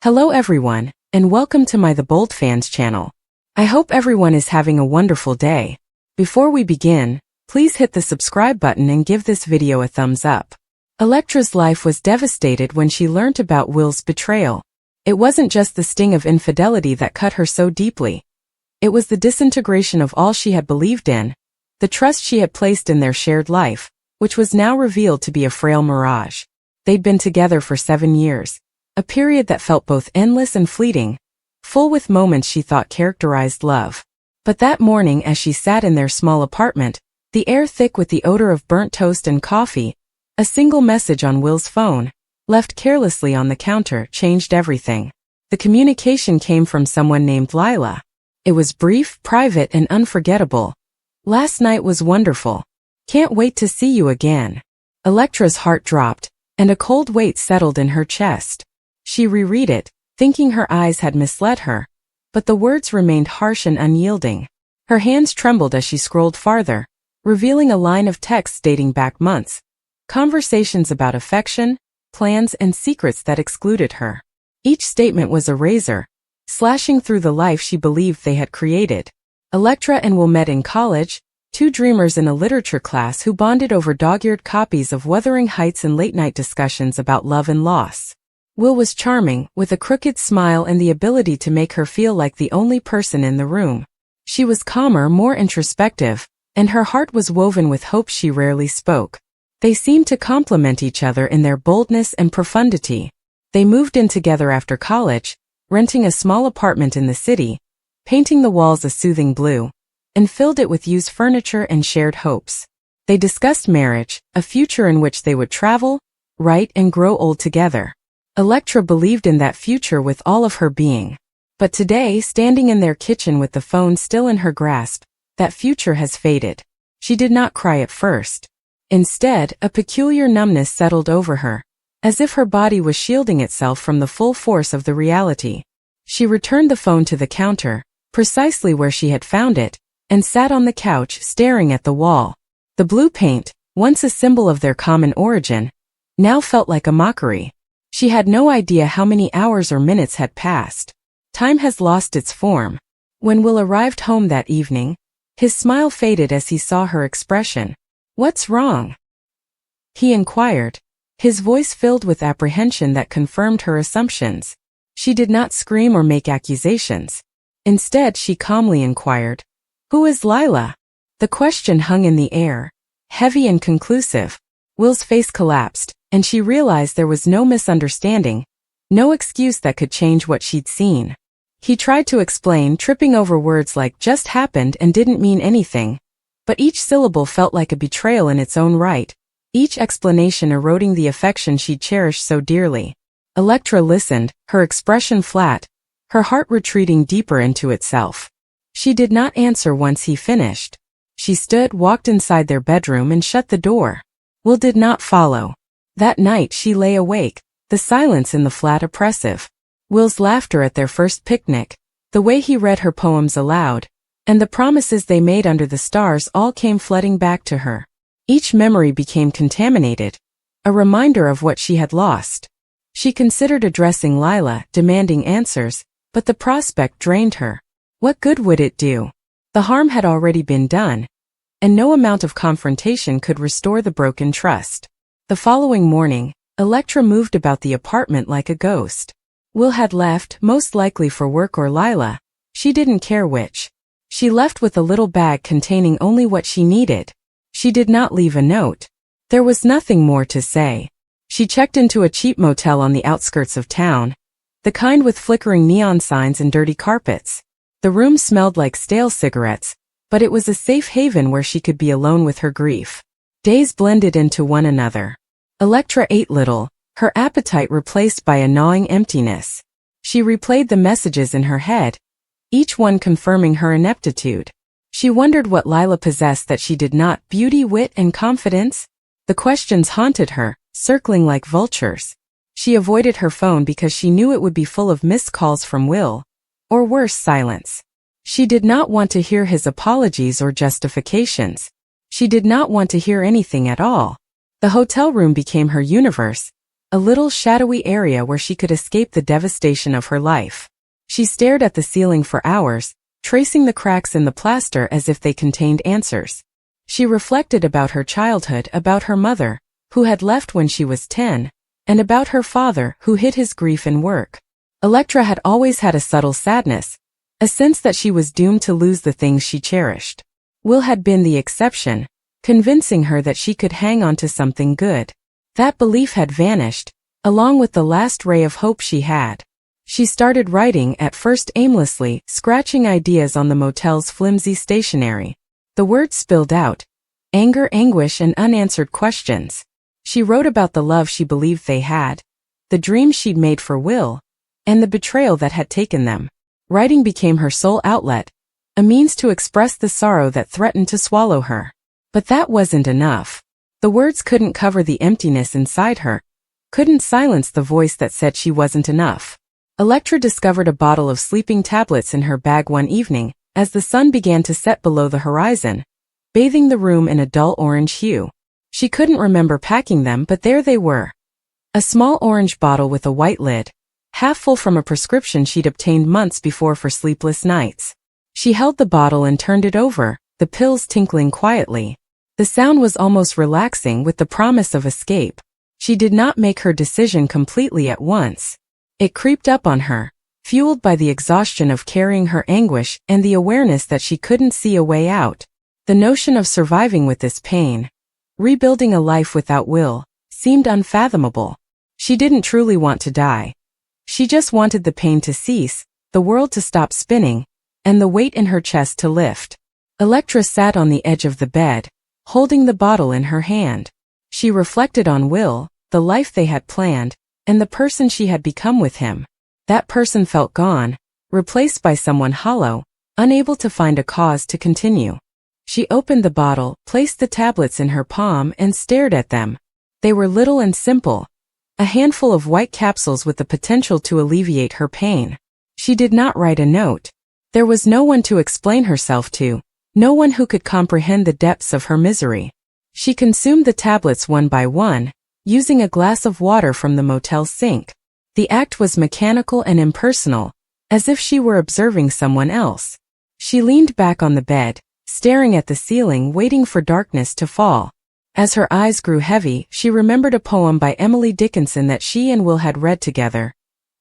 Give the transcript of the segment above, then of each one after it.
Hello everyone, and welcome to my The Bold Fans channel. I hope everyone is having a wonderful day. Before we begin, please hit the subscribe button and give this video a thumbs up. Electra's life was devastated when she learnt about Will's betrayal. It wasn't just the sting of infidelity that cut her so deeply. It was the disintegration of all she had believed in, the trust she had placed in their shared life, which was now revealed to be a frail mirage. They'd been together for 7 years. A period that felt both endless and fleeting, full with moments she thought characterized love. But that morning as she sat in their small apartment, the air thick with the odor of burnt toast and coffee, a single message on Will's phone, left carelessly on the counter, changed everything. The communication came from someone named Lila. It was brief, private, and unforgettable. "Last night was wonderful. Can't wait to see you again." Electra's heart dropped, and a cold weight settled in her chest. She reread it, thinking her eyes had misled her, but the words remained harsh and unyielding. Her hands trembled as she scrolled farther, revealing a line of text dating back months. Conversations about affection, plans, and secrets that excluded her. Each statement was a razor, slashing through the life she believed they had created. Electra and Will met in college, two dreamers in a literature class who bonded over dog-eared copies of Wuthering Heights and late-night discussions about love and loss. Will was charming, with a crooked smile and the ability to make her feel like the only person in the room. She was calmer, more introspective, and her heart was woven with hope she rarely spoke. They seemed to complement each other in their boldness and profundity. They moved in together after college, renting a small apartment in the city, painting the walls a soothing blue, and filled it with used furniture and shared hopes. They discussed marriage, a future in which they would travel, write, and grow old together. Electra believed in that future with all of her being. But today, standing in their kitchen with the phone still in her grasp, that future has faded. She did not cry at first. Instead, a peculiar numbness settled over her, as if her body was shielding itself from the full force of the reality. She returned the phone to the counter, precisely where she had found it, and sat on the couch staring at the wall. The blue paint, once a symbol of their common origin, now felt like a mockery. She had no idea how many hours or minutes had passed. Time has lost its form. When Will arrived home that evening, his smile faded as he saw her expression. "What's wrong?" he inquired, his voice filled with apprehension that confirmed her assumptions. She did not scream or make accusations. Instead, she calmly inquired, "Who is Lila?" The question hung in the air, heavy and conclusive. Will's face collapsed, and she realized there was no misunderstanding, no excuse that could change what she'd seen. He tried to explain, tripping over words like "just happened" and "didn't mean anything," but each syllable felt like a betrayal in its own right, each explanation eroding the affection she'd cherished so dearly. Electra listened, her expression flat, her heart retreating deeper into itself. She did not answer once he finished. She stood, walked inside their bedroom, and shut the door. Will did not follow. That night she lay awake, the silence in the flat oppressive. Will's laughter at their first picnic, the way he read her poems aloud, and the promises they made under the stars all came flooding back to her. Each memory became contaminated, a reminder of what she had lost. She considered addressing Lila, demanding answers, but the prospect drained her. What good would it do? The harm had already been done, and no amount of confrontation could restore the broken trust. The following morning, Electra moved about the apartment like a ghost. Will had left, most likely for work or Lila. She didn't care which. She left with a little bag containing only what she needed. She did not leave a note. There was nothing more to say. She checked into a cheap motel on the outskirts of town, the kind with flickering neon signs and dirty carpets. The room smelled like stale cigarettes, but it was a safe haven where she could be alone with her grief. Days blended into one another. Electra ate little, her appetite replaced by a gnawing emptiness. She replayed the messages in her head, each one confirming her ineptitude. She wondered what Lila possessed that she did not: beauty, wit, and confidence? The questions haunted her, circling like vultures. She avoided her phone because she knew it would be full of missed calls from Will, or worse, silence. She did not want to hear his apologies or justifications. She did not want to hear anything at all. The hotel room became her universe, a little shadowy area where she could escape the devastation of her life. She stared at the ceiling for hours, tracing the cracks in the plaster as if they contained answers. She reflected about her childhood, about her mother, who had left when she was 10, and about her father, who hid his grief in work. Electra had always had a subtle sadness, a sense that she was doomed to lose the things she cherished. Will had been the exception, convincing her that she could hang on to something good. That belief had vanished, along with the last ray of hope she had. She started writing, at first aimlessly, scratching ideas on the motel's flimsy stationery. The words spilled out: anger, anguish, and unanswered questions. She wrote about the love she believed they had, the dreams she'd made for Will, and the betrayal that had taken them. Writing became her sole outlet, a means to express the sorrow that threatened to swallow her. But that wasn't enough. The words couldn't cover the emptiness inside her, couldn't silence the voice that said she wasn't enough. Electra discovered a bottle of sleeping tablets in her bag one evening, as the sun began to set below the horizon, bathing the room in a dull orange hue. She couldn't remember packing them, but there they were. A small orange bottle with a white lid, half full from a prescription she'd obtained months before for sleepless nights. She held the bottle and turned it over, the pills tinkling quietly. The sound was almost relaxing, with the promise of escape. She did not make her decision completely at once. It creeped up on her, fueled by the exhaustion of carrying her anguish and the awareness that she couldn't see a way out. The notion of surviving with this pain, rebuilding a life without Will, seemed unfathomable. She didn't truly want to die. She just wanted the pain to cease, the world to stop spinning, and the weight in her chest to lift. Electra sat on the edge of the bed, holding the bottle in her hand. She reflected on Will, the life they had planned, and the person she had become with him. That person felt gone, replaced by someone hollow, unable to find a cause to continue. She opened the bottle, placed the tablets in her palm, and stared at them. They were little and simple, a handful of white capsules with the potential to alleviate her pain. She did not write a note. There was no one to explain herself to, no one who could comprehend the depths of her misery. She consumed the tablets one by one, using a glass of water from the motel sink. The act was mechanical and impersonal, as if she were observing someone else. She leaned back on the bed, staring at the ceiling, waiting for darkness to fall. As her eyes grew heavy, she remembered a poem by Emily Dickinson that she and Will had read together.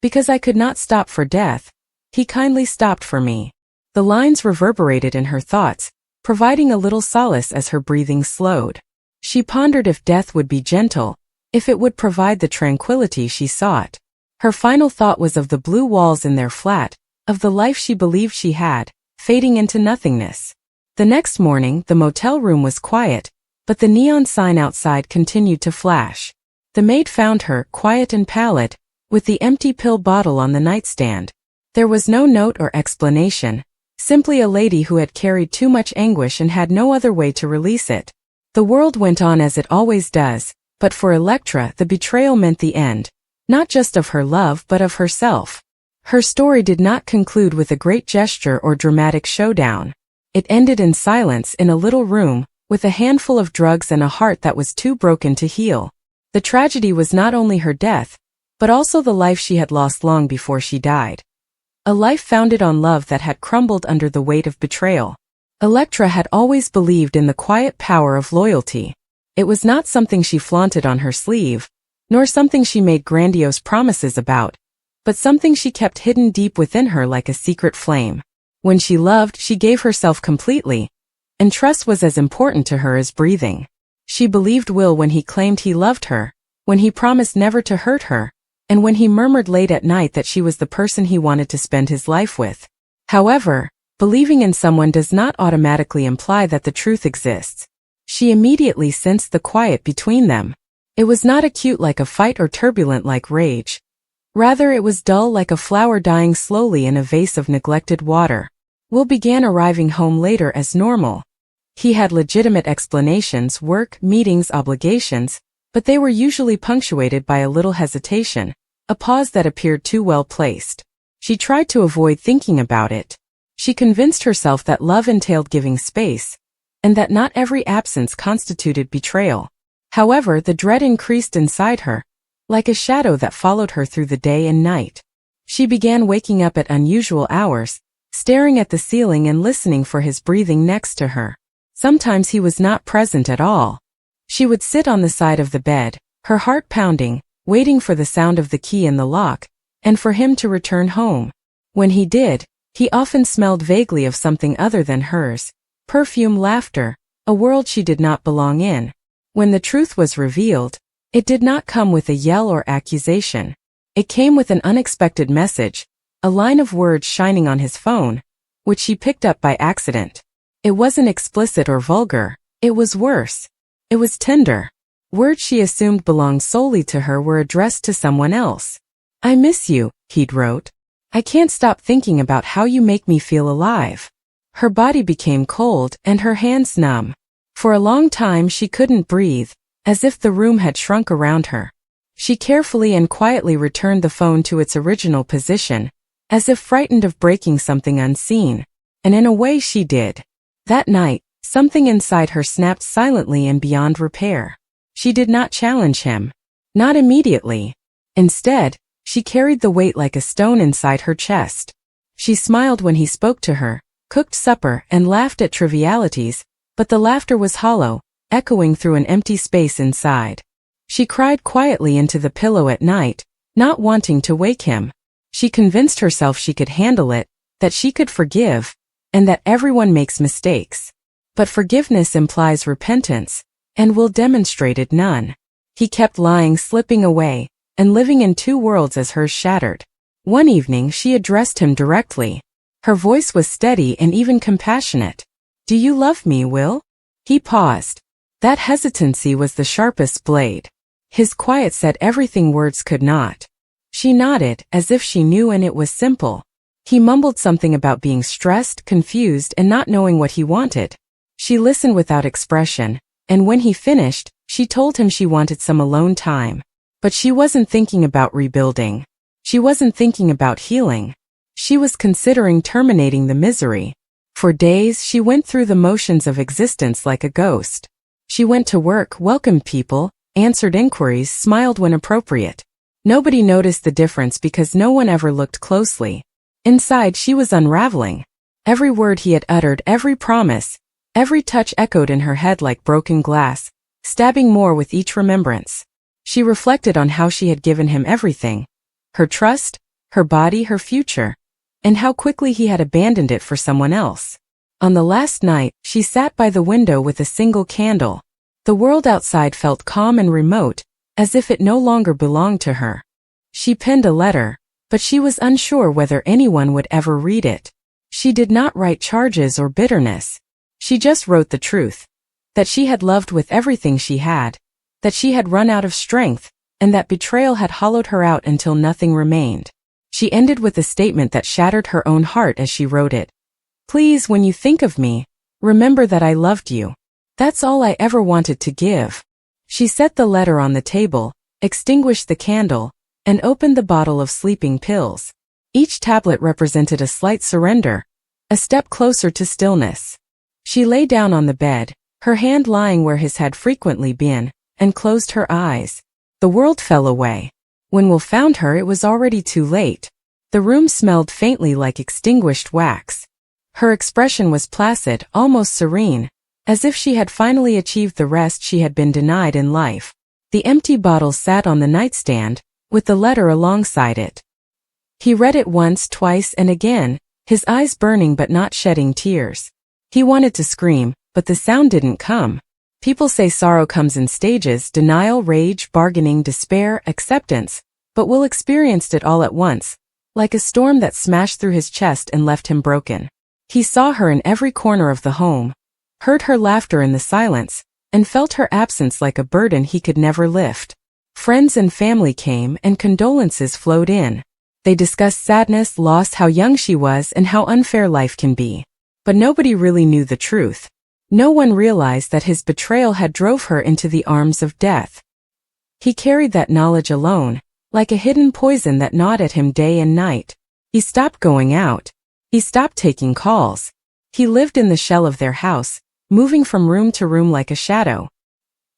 Because I could not stop for death, he kindly stopped for me. The lines reverberated in her thoughts, providing a little solace as her breathing slowed. She pondered if death would be gentle, if it would provide the tranquility she sought. Her final thought was of the blue walls in their flat, of the life she believed she had, fading into nothingness. The next morning, the motel room was quiet, but the neon sign outside continued to flash. The maid found her, quiet and pallid, with the empty pill bottle on the nightstand. There was no note or explanation, simply a lady who had carried too much anguish and had no other way to release it. The world went on as it always does, but for Electra the betrayal meant the end, not just of her love but of herself. Her story did not conclude with a great gesture or dramatic showdown. It ended in silence in a little room, with a handful of drugs and a heart that was too broken to heal. The tragedy was not only her death, but also the life she had lost long before she died. A life founded on love that had crumbled under the weight of betrayal. Electra had always believed in the quiet power of loyalty. It was not something she flaunted on her sleeve, nor something she made grandiose promises about, but something she kept hidden deep within her like a secret flame. When she loved, she gave herself completely, and trust was as important to her as breathing. She believed Will when he claimed he loved her, when he promised never to hurt her, and when he murmured late at night that she was the person he wanted to spend his life with. However, believing in someone does not automatically imply that the truth exists. She immediately sensed the quiet between them. It was not acute like a fight or turbulent like rage. Rather, it was dull like a flower dying slowly in a vase of neglected water. Will began arriving home later as normal. He had legitimate explanations, work, meetings, obligations, but they were usually punctuated by a little hesitation, a pause that appeared too well placed. She tried to avoid thinking about it. She convinced herself that love entailed giving space, and that not every absence constituted betrayal. However, the dread increased inside her. like a shadow that followed her through the day and night. She began waking up at unusual hours, staring at the ceiling and listening for his breathing next to her. Sometimes he was not present at all. She would sit on the side of the bed, her heart pounding, waiting for the sound of the key in the lock, and for him to return home. When he did, he often smelled vaguely of something other than hers, perfume, laughter, a world she did not belong in. When the truth was revealed, it did not come with a yell or accusation. It came with an unexpected message, a line of words shining on his phone, which she picked up by accident. It wasn't explicit or vulgar, it was worse. It was tender. Words she assumed belonged solely to her were addressed to someone else. "I miss you," he'd wrote. "I can't stop thinking about how you make me feel alive." Her body became cold and her hands numb. For a long time she couldn't breathe, as if the room had shrunk around her. She carefully and quietly returned the phone to its original position, as if frightened of breaking something unseen. And in a way she did. That night, something inside her snapped silently and beyond repair. She did not challenge him. Not immediately. Instead, she carried the weight like a stone inside her chest. She smiled when he spoke to her, cooked supper, and laughed at trivialities, but the laughter was hollow, echoing through an empty space inside. She cried quietly into the pillow at night, not wanting to wake him. She convinced herself she could handle it, that she could forgive, and that everyone makes mistakes. But forgiveness implies repentance, and Will demonstrated none. He kept lying, slipping away, and living in two worlds as hers shattered. One evening she addressed him directly. Her voice was steady and even compassionate. "Do you love me, Will?" He paused. That hesitancy was the sharpest blade. His quiet said everything words could not. She nodded, as if she knew, and it was simple. He mumbled something about being stressed, confused, and not knowing what he wanted. She listened without expression, and when he finished, she told him she wanted some alone time. But she wasn't thinking about rebuilding. She wasn't thinking about healing. She was considering terminating the misery. For days she went through the motions of existence like a ghost. She went to work, welcomed people, answered inquiries, smiled when appropriate. Nobody noticed the difference because no one ever looked closely. Inside she was unraveling. Every word he had uttered, every promise, every touch echoed in her head like broken glass, stabbing more with each remembrance. She reflected on how she had given him everything. Her trust, her body, her future. And how quickly he had abandoned it for someone else. On the last night, she sat by the window with a single candle. The world outside felt calm and remote, as if it no longer belonged to her. She penned a letter, but she was unsure whether anyone would ever read it. She did not write charges or bitterness. She just wrote the truth. That she had loved with everything she had. That she had run out of strength, and that betrayal had hollowed her out until nothing remained. She ended with a statement that shattered her own heart as she wrote it. "Please, when you think of me, remember that I loved you. That's all I ever wanted to give." She set the letter on the table, extinguished the candle, and opened the bottle of sleeping pills. Each tablet represented a slight surrender, a step closer to stillness. She lay down on the bed, her hand lying where his had frequently been, and closed her eyes. The world fell away. When Will found her, it was already too late. The room smelled faintly like extinguished wax. Her expression was placid, almost serene, as if she had finally achieved the rest she had been denied in life. The empty bottle sat on the nightstand, with the letter alongside it. He read it once, twice, and again, his eyes burning but not shedding tears. He wanted to scream, but the sound didn't come. People say sorrow comes in stages: denial, rage, bargaining, despair, acceptance. But Will experienced it all at once, like a storm that smashed through his chest and left him broken. He saw her in every corner of the home, heard her laughter in the silence, and felt her absence like a burden he could never lift. Friends and family came, and condolences flowed in. They discussed sadness, loss, how young she was, and how unfair life can be. But nobody really knew the truth. No one realized that his betrayal had drove her into the arms of death. He carried that knowledge alone, like a hidden poison that gnawed at him day and night. He stopped going out. He stopped taking calls. He lived in the shell of their house, moving from room to room like a shadow.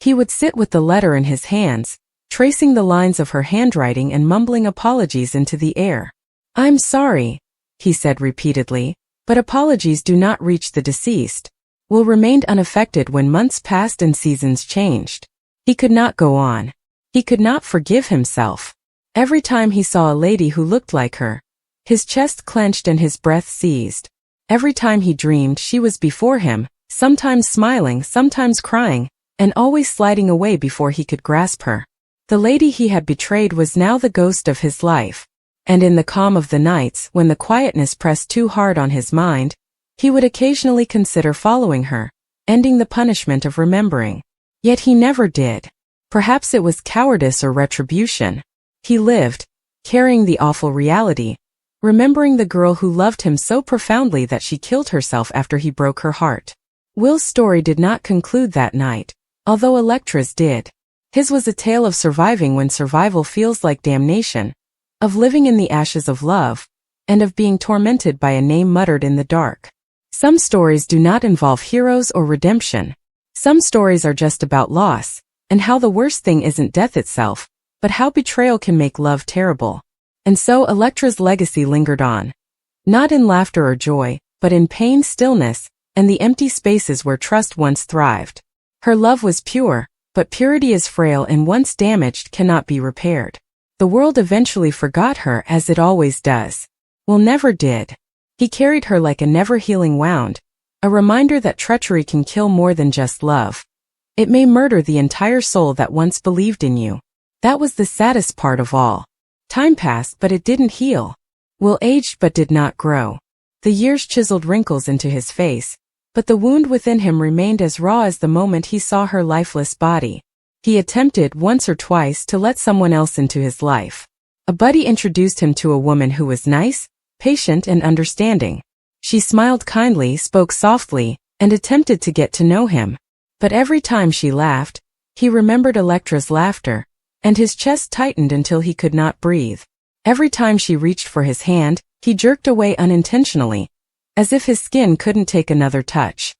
He would sit with the letter in his hands, tracing the lines of her handwriting and mumbling apologies into the air. "I'm sorry," he said repeatedly, but apologies do not reach the deceased. Will remained unaffected when months passed and seasons changed. He could not go on. He could not forgive himself. Every time he saw a lady who looked like her, his chest clenched and his breath seized. Every time he dreamed she was before him, sometimes smiling, sometimes crying, and always sliding away before he could grasp her. The lady he had betrayed was now the ghost of his life. And in the calm of the nights, when the quietness pressed too hard on his mind, he would occasionally consider following her, ending the punishment of remembering. Yet he never did. Perhaps it was cowardice or retribution. He lived, carrying the awful reality, remembering the girl who loved him so profoundly that she killed herself after he broke her heart. Will's story did not conclude that night, although Electra's did. His was a tale of surviving when survival feels like damnation, of living in the ashes of love, and of being tormented by a name muttered in the dark. Some stories do not involve heroes or redemption. Some stories are just about loss, and how the worst thing isn't death itself, but how betrayal can make love terrible. And so Electra's legacy lingered on. Not in laughter or joy, but in pain, stillness, and the empty spaces where trust once thrived. Her love was pure, but purity is frail and once damaged cannot be repaired. The world eventually forgot her as it always does. Will never did. He carried her like a never-healing wound, a reminder that treachery can kill more than just love. It may murder the entire soul that once believed in you. That was the saddest part of all. Time passed, but it didn't heal. Will aged but did not grow. The years chiseled wrinkles into his face, but the wound within him remained as raw as the moment he saw her lifeless body. He attempted once or twice to let someone else into his life. A buddy introduced him to a woman who was nice, patient, and understanding. She smiled kindly, spoke softly, and attempted to get to know him. But every time she laughed, he remembered Electra's laughter, and his chest tightened until he could not breathe. Every time she reached for his hand, he jerked away unintentionally, as if his skin couldn't take another touch.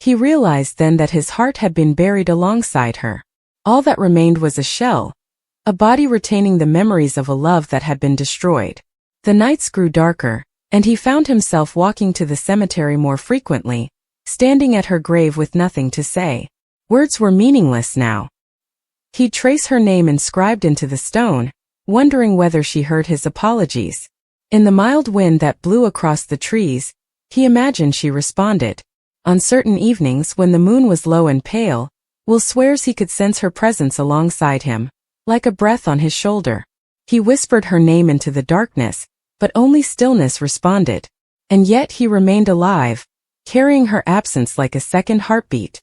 He realized then that his heart had been buried alongside her. All that remained was a shell, a body retaining the memories of a love that had been destroyed. The nights grew darker, and he found himself walking to the cemetery more frequently, standing at her grave with nothing to say. Words were meaningless now. He'd trace her name inscribed into the stone, wondering whether she heard his apologies. In the mild wind that blew across the trees, he imagined she responded. On certain evenings when the moon was low and pale, Will swears he could sense her presence alongside him, like a breath on his shoulder. He whispered her name into the darkness, but only stillness responded. And yet he remained alive, carrying her absence like a second heartbeat.